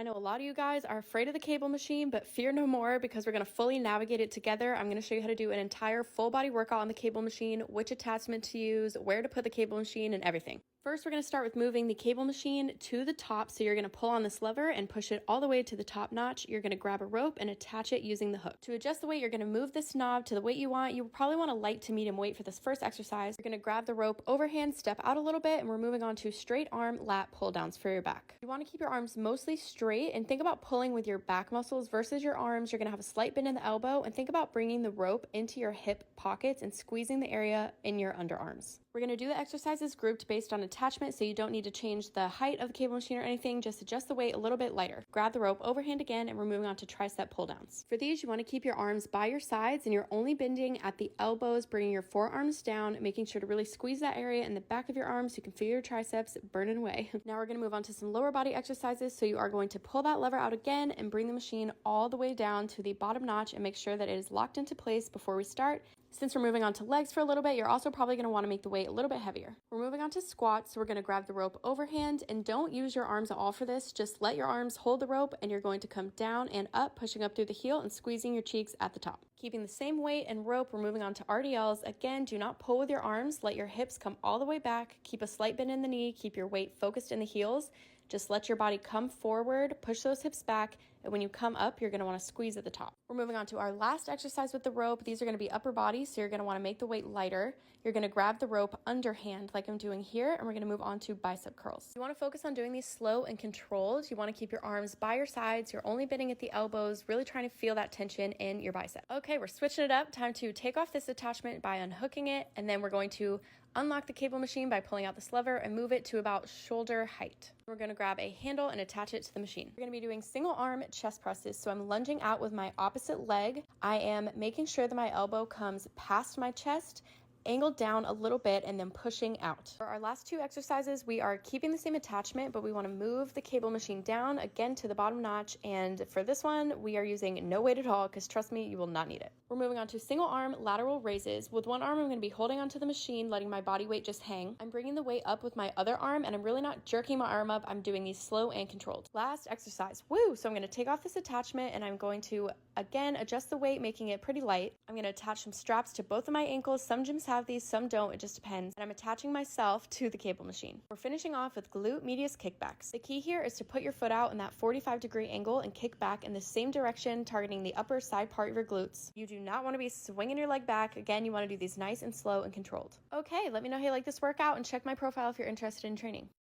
I know a lot of you guys are afraid of the cable machine, but fear no more because we're going to fully navigate it together. I'm going to show you how to do an entire full body workout on the cable machine, which attachment to use, where to put the cable machine, and everything. First, we're going to start with moving the cable machine to the top. So you're going to pull on this lever and push it all the way to the top notch. You're going to grab a rope and attach it using the hook. To adjust the weight, you're going to move this knob to the weight you want. You probably want a light to medium weight for this first exercise. You're going to grab the rope overhand, step out a little bit, and we're moving on to straight arm lat pull downs for your back. You want to keep your arms mostly straight and think about pulling with your back muscles versus your arms. You're going to have a slight bend in the elbow and think about bringing the rope into your hip pockets and squeezing the area in your underarms. We're going to do the exercises grouped based on attachment, so you don't need to change the height of the cable machine or anything, just adjust the weight a little bit lighter. Grab the rope overhand again, and we're moving on to tricep pull downs. For these, you want to keep your arms by your sides and you're only bending at the elbows, bringing your forearms down, making sure to really squeeze that area in the back of your arms so you can feel your triceps burning away. Now we're going to move on to some lower body exercises, so you are going to pull that lever out again and bring the machine all the way down to the bottom notch and make sure that it is locked into place before we start. Since we're moving on to legs for a little bit, you're also probably going to want to make the weight a little bit heavier. We're moving on to squats, so we're going to grab the rope overhand, and don't use your arms at all for this. Just let your arms hold the rope, and you're going to come down and up, pushing up through the heel and squeezing your cheeks at the top. Keeping the same weight and rope, we're moving on to RDLs. Again, do not pull with your arms. Let your hips come all the way back. Keep a slight bend in the knee. Keep your weight focused in the heels. Just let your body come forward, push those hips back, and when you come up, you're going to want to squeeze at the top. We're moving on to our last exercise with the rope. These are going to be upper body, so you're going to want to make the weight lighter. You're going to grab the rope underhand like I'm doing here, and we're going to move on to bicep curls. You want to focus on doing these slow and controlled. You want to keep your arms by your sides. You're only bending at the elbows, really trying to feel that tension in your bicep. Okay, we're switching it up. Time to take off this attachment by unhooking it, and then we're going to unlock the cable machine by pulling out this lever and move it to about shoulder height. We're going to grab a handle and attach it to the machine. We're going to be doing single arm chest presses, so I'm lunging out with my opposite leg. I am making sure that my elbow comes past my chest, angled down a little bit, and then pushing out. For our last two exercises, we are keeping the same attachment, but we want to move the cable machine down again to the bottom notch. And for this one, we are using no weight at all because trust me, you will not need it. We're moving on to single arm lateral raises. With one arm, I'm going to be holding onto the machine, letting my body weight just hang. I'm bringing the weight up with my other arm, and I'm really not jerking my arm up. I'm doing these slow and controlled. Last exercise. Woo! So I'm going to take off this attachment, and I'm going to, again, adjust the weight, making it pretty light. I'm going to attach some straps to both of my ankles. Some gyms have these, some don't. It just depends. And I'm attaching myself to the cable machine. We're finishing off with glute medius kickbacks. The key here is to put your foot out in that 45-degree angle and kick back in the same direction, targeting the upper side part of your glutes. You do not want to be swinging your leg back. Again, you want to do these nice and slow and controlled. Okay, let me know how you like this workout and check my profile if you're interested in training.